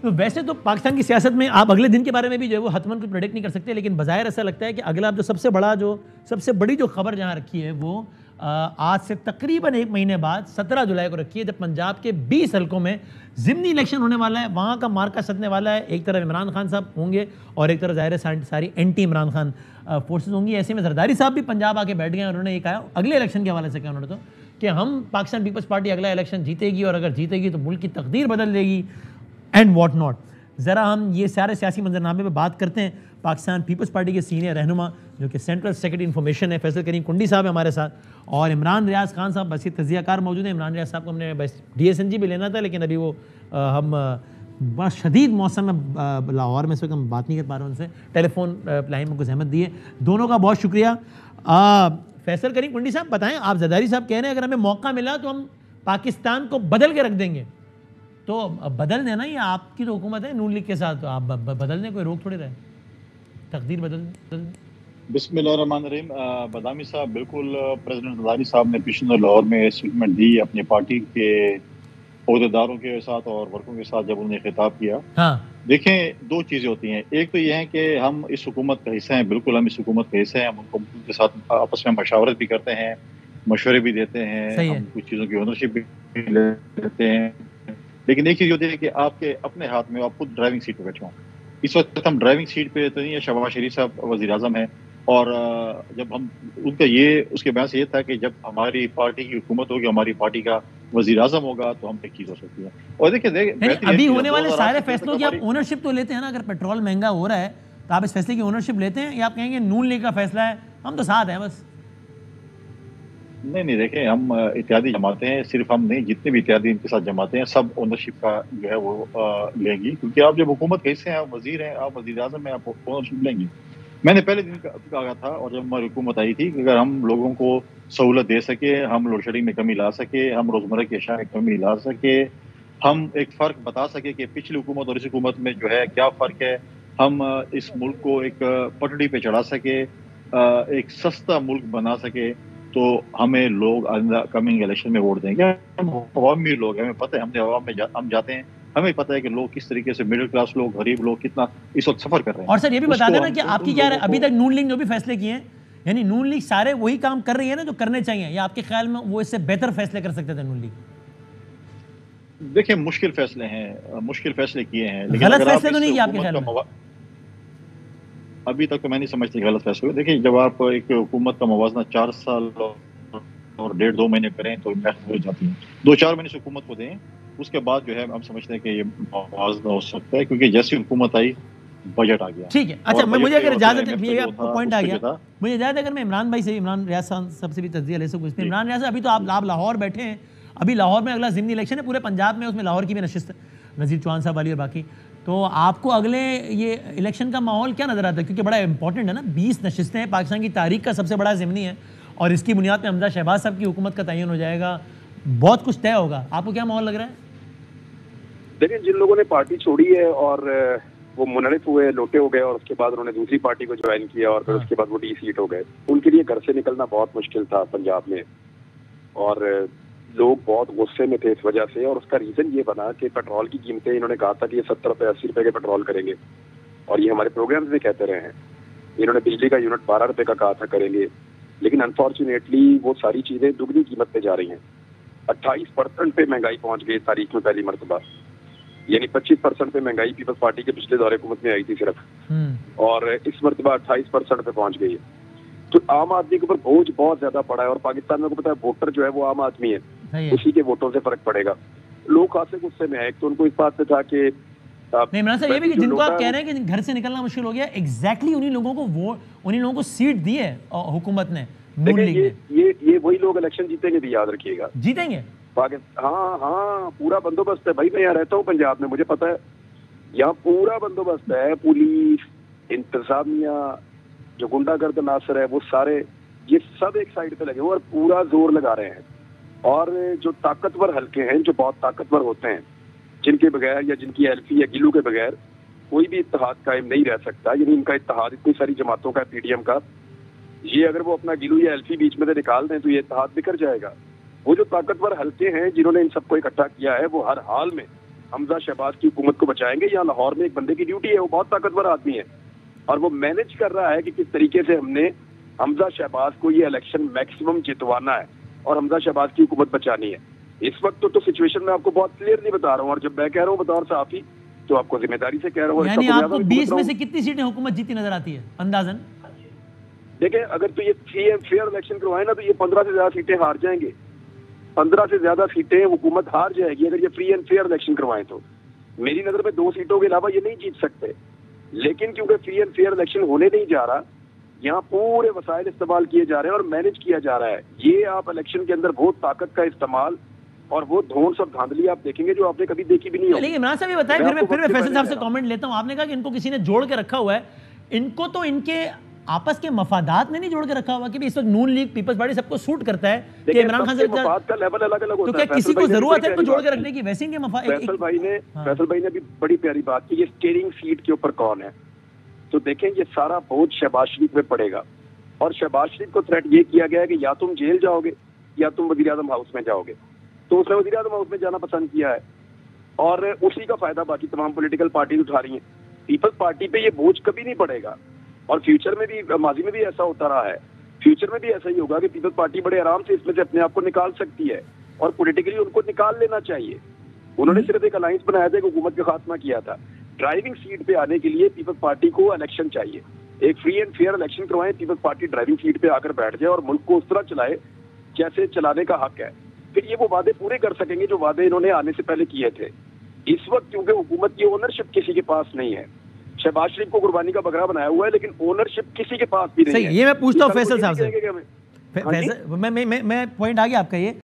तो वैसे तो पाकिस्तान की सियासत में आप अगले दिन के बारे में भी जो है वो हतमन को प्रेडिक्ट नहीं कर सकते, लेकिन बज़ाहिर ऐसा लगता है कि अगला जो सबसे बड़ी जो खबर जहाँ रखी है वो आज से तकरीबन 1 महीने बाद 17 जुलाई को रखी है, जब पंजाब के 20 हलकों में ज़िमनी इलेक्शन होने वाला है। वहाँ का मार्का सजने वाला है। एक तरफ इमरान खान साहब होंगे और एक तरफ ज़ाहिर है सारी एंटी इमरान खान फोर्सेस होंगी। ऐसे में जरदारी साहब भी पंजाब आके बैठ गए। उन्होंने ये कहा अगले इलेक्शन के हवाले से कहा उन्होंने तो कि हम पाकिस्तान पीपल्स पार्टी अगला इलेक्शन जीतेगी और अगर जीतेगी तो मुल्क की तकदीर बदल देगी एंड वॉट नॉट। ज़रा हम ये सारे सियासी मंजरनामे पर बात करते हैं। पाकिस्तान पीपल्स पार्टी के सीनियर रहनुमा जो कि सेंट्रल सेक्रेटरी इन्फॉर्मेशन है फैसल करीम कुंडी साहब है हमारे साथ, और इमरान रियाज खान साहब बस तजियाकार मौजूद हैं। इमरान रियाज साहब को हमने बस DSNG भी लेना था, लेकिन अभी वो हम बड़ा शदीद मौसम में लाहौर में इस वक्त हम बात नहीं कर पा रहे उनसे। टेलीफोन लाइन में कुछ अहमद दिए, दोनों का बहुत शुक्रिया। फैसल करीम कुंडी साहब बताएं, आप जरदारी साहब कह रहे हैं अगर हमें मौका मिला तो हम पाकिस्तान को बदल के रख देंगे, तो बदल देना ये आपकी तो हुकूमत है नून लीग के साथ, तो आप बदल दें, कोई रोक थोड़ी रहे, तकदीर बदल। बिस्मिल्लाहिर्रहमानिर्रहीम। बदामी साहब, बिल्कुल प्रेसिडेंट जरदारी साहब ने पिछले लाहौर में स्टेटमेंट दी अपनी पार्टी के अहदेदारों के साथ और वर्करों के साथ जब उन्होंने खिताब किया। हाँ। देखें, 2 चीज़ें होती हैं। एक तो ये है कि हम इस हुकूमत का हिस्सा हैं, बिल्कुल हम इस हुकूमत का हिस्सा हैं, हम उनके साथ आपस में मशावरत भी करते हैं, मशवरे भी देते हैं, हम कुछ चीज़ों की ओनरशिप भी लेते हैं। लेकिन एक चीज़ होती है कि आपके अपने हाथ में आप खुद ड्राइविंग सीट पर बैठे हों। इस वक्त हम ड्राइविंग सीट पे तो नहीं है, शहबाज शरीफ साहब वज़ीर आज़म है, और जब हम उनका उसके बयान से ये था कि जब हमारी पार्टी की हुकूमत होगी, हमारी पार्टी का वज़ीर आज़म होगा तो हम पे चीज़ हो सकती है। और देखिए अभी होने वाले सारे फैसलों की आप ओनरशिप तो लेते हैं ना। अगर पेट्रोल महंगा हो रहा है तो आप इस फैसले की ओनरशिप लेते हैं, या आप कहेंगे नून लीग का फैसला है, हम तो साथ हैं बस? नहीं, देखें, हम इत्यादी जमाते हैं, सिर्फ हम नहीं, जितने भी इत्यादी इनके साथ जमाते हैं सब ओनरशिप का जो है वो लेंगी, क्योंकि आप जब हुकूमत के हिस्से हैं, आप वजीर हैं, आप वजीर आज़म हैं, आप ओनरशिप लेंगे। मैंने पहले दिन कहा था, और जब हमारी हुकूमत आई थी कि अगर हम लोगों को सहूलत दे सके, हम लोड शेडिंग में कमी ला सके, हम रोजमर्रा की अशिया में कमी ला सके, हम एक फ़र्क बता सके कि पिछली हुकूमत और इस हुकूमत में जो है क्या फ़र्क है, हम इस मुल्क को एक पटड़ी पे चढ़ा सके, एक सस्ता मुल्क बना सके, तो हमें लोग आइंदा कमिंग इलेक्शन में वोट देंगे। हम अवामी लोग हैं, हमें पता है, हमने अवाम में हम जाते हैं, हमें पता है कि लोग किस तरीके से, मिडिल क्लास लोग, गरीब लोग कितना इस वक्त सफर कर रहे हैं। और सर ये भी बता देना कि आपकी क्या है, अभी तक नून लीग जो भी फैसले किए हैं, यानी नून लीग सारे वही काम कर रही है ना जो करने चाहिए, या आपके ख्याल में वो इससे बेहतर फैसले कर सकते थे नून लीग? देखिए, मुश्किल फैसले हैं, मुश्किल फैसले किए हैं, लेकिन गलत फैसले तो नहीं किए आपके ख्याल में? अभी तक तो मैं नहीं समझती गलत फैसले। देखिए, जब आप एक हुकूमत का मुवाजना 4 साल और 1.5-2 महीने करें तो हो जाती है, 2-4 महीने से हुकूमत को दें, उसके बाद जो है हम समझते हैं कि ये मुवाजना हो सकता है, क्योंकि जैसी हुकूमत आई बजट आ गया। ठीक है, अच्छा, मुझे अगर इजाजत है, पॉइंट आ गया, मुझे इजाजत, अगर मैं इमरान भाई से, इमरान रियाज साहब से भी तज्जिया ले सकूँ। इमरान रियाज, अभी तो आप लाहौर बैठे हैं, अभी लाहौर में अगला ज़िमनी इलेक्शन है पूरे पंजाब में, उसमें लाहौर की भी नशिस्त, नज़ीर चौहान साहब वाली और बाकी, तो आपको अगले ये इलेक्शन का माहौल क्या नज़र आता है? क्योंकि बड़ा इंपॉर्टेंट है ना, 20 नशिस्तें हैं, पाकिस्तान की तारीख का सबसे बड़ा ज़िमनी है, और इसकी बुनियाद पे हमजा शहबाज साहब की हुकूमत का तयन हो जाएगा, बहुत कुछ तय होगा। आपको क्या माहौल लग रहा है? देखिए, जिन लोगों ने पार्टी छोड़ी है और वो मुनरिफ हुए, लोटे हो गए, और उसके बाद उन्होंने दूसरी पार्टी को ज्वाइन किया, और फिर उसके बाद वो डी-सीट हो गए, उनके लिए घर से निकलना बहुत मुश्किल था पंजाब में, और लोग बहुत गुस्से में थे इस वजह से। और उसका रीजन ये बना कि पेट्रोल की कीमतें, इन्होंने कहा था कि ये 70 रुपए 80 रुपए के पेट्रोल करेंगे, और ये हमारे प्रोग्राम्स में कहते रहे हैं। इन्होंने बिजली का यूनिट 12 रुपए का कहा था करेंगे, लेकिन अनफॉर्चुनेटली वो सारी चीजें दुगनी कीमत पे जा रही हैं। 28% पे महंगाई पहुंच गई तारीख में पहली मरतबा, यानी 25% पे महंगाई पीपल्स पार्टी के पिछले दौरे हुकूमत में आई थी सिर्फ, और इस मरतबा 28% पे पहुंच गई है। तो आम आदमी के ऊपर बोझ बहुत ज्यादा पड़ा है, और पाकिस्तान में को पता है वोटर जो है वो आम आदमी है, उसी के वोटों से फर्क पड़ेगा। लोग खासे गुस्से में है, तो उनको इस बात से था कि नहीं, इमरान साहब, ये भी कि जिनको आप कह रहे हैं कि घर से निकलना मुश्किल हो गया, एग्जैक्टली उन्हीं लोगों को उन्हीं लोगों को सीट दी है हुकूमत ने, नून लीग ने। ये वही लोग इलेक्शन जीतेंगे भी, याद रखिएगा, जीतेंगे। हाँ, पूरा बंदोबस्त है भाई, मैं यहाँ रहता हूँ पंजाब में, मुझे पता है, यहाँ पूरा बंदोबस्त है, पुलिस, इंतजामिया, जो गुंडागर्द नासर है, वो सारे, ये सब एक साइड पे लगे हुए और पूरा जोर लगा रहे हैं। और जो ताकतवर हल्के हैं, जो बहुत ताकतवर होते हैं, जिनके बगैर या जिनकी एल्फी या गिलू के बगैर कोई भी इत्तेहाद कायम नहीं रह सकता, यानी इनका इत्तेहाद इतनी सारी जमातों का, पीडीएम का, ये अगर वो अपना गिलू या एल्फी बीच में से निकाल दें तो ये इत्तेहाद बिखर जाएगा। वो जो ताकतवर हल्के हैं जिन्होंने इन सबको इकट्ठा किया है, वो हर हाल में हमजा शहबाज की हुकूमत को बचाएंगे। यहाँ लाहौर में एक बंदे की ड्यूटी है, वो बहुत ताकतवर आदमी है और वो मैनेज कर रहा है कि किस तरीके से हमने हमजा शहबाज को ये इलेक्शन मैक्सिमम जितवाना है और हमजा शहबाज की हुकूमत बचानी है। इस वक्त तो सिचुएशन में आपको बहुत क्लियरली बता रहा हूँ, और जब मैं कह रहा हूँ बतौर सहाफी तो आपको जिम्मेदारी से कह रहा हूँ। यानी आपको 20 में से कितनी सीटें हुकूमत जीती नजर आती है अंदाजन? देखिए, अगर तो ये फ्री एंड फेयर इलेक्शन करवाए ना तो ये 15 से ज्यादा सीटें हार जाएंगे। 15 से ज्यादा सीटें हुकूमत हार जाएगी अगर ये फ्री एंड फेयर इलेक्शन करवाएं तो। मेरी नजर में 2 सीटों के अलावा ये नहीं जीत सकते, लेकिन क्योंकि फ्री एंड फेयर इलेक्शन होने नहीं जा रहा, यहाँ पूरे वसाइल इस्तेमाल किए जा रहे हैं और मैनेज किया जा रहा है। ये आप इलेक्शन के अंदर बहुत ताकत का इस्तेमाल और वो धौंस और धांधली आप देखेंगे जो आपने कभी देखी भी नहीं होगी। लेकिन इमरान साहब ये बताएं, फिर मैं फैसल साहब से कमेंट लेता हूं। आपने कहा कि इनको किसी ने जोड़ के रखा हुआ है, इनको तो इनके आपस के मफादात ने नहीं जोड़ के रखा हुआ कि इस वक्त नून लीग पीपल्स पार्टी सबको सूट करता है कि इमरान खान से मफाद का लेवल अलग अलग होता है, तो है। क्या किसी को जरूरत है इनको जोड़ के रखने की? वैसे इनके मफाद फैसल भाई ने भी बड़ी प्यारी बात की, ये स्टीयरिंग सीट के ऊपर कौन है। तो देखें, ये सारा बोझ शहबाज शरीफ में पड़ेगा और शहबाज शरीफ को थ्रेट ये किया गया है कि या तुम जेल जाओगे या तुम वजीर आजम हाउस में जाओगे। तो उसने वजीर आजम हाउस में जाना पसंद किया है और उसी का फायदा बाकी तमाम पॉलिटिकल पार्टी उठा रही है। पीपल्स पार्टी पे ये बोझ कभी नहीं पड़ेगा और फ्यूचर में भी, माजी में भी ऐसा होता रहा है, फ्यूचर में भी ऐसा ही होगा कि पीपल्स पार्टी बड़े आराम से इसमें से अपने आप को निकाल सकती है और पॉलिटिकली उनको निकाल लेना चाहिए। उन्होंने सिर्फ एक अलायंस बनाया था, हुकूमत का खात्मा किया था। ड्राइविंग सीट पे आने के लिए पीपल्स पार्टी को इलेक्शन चाहिए, एक फ्री एंड फेयर इलेक्शन करवाएं, पीपल्स पार्टी ड्राइविंग सीट पे आकर बैठ जाए और मुल्क को उस तरह चलाए जैसे चलाने का हक है। फिर ये वो वादे पूरे कर सकेंगे जो वादे इन्होंने आने से पहले किए थे। इस वक्त क्योंकि हुकूमत की ओनरशिप किसी के पास नहीं है, शहबाज शरीफ को कुर्बानी का बकरा बनाया हुआ है, लेकिन ओनरशिप किसी के पास भी नहीं है। ये मैं पूछता हूँ फैसल साहब से, मैं मैं पॉइंट आ गया आपका ये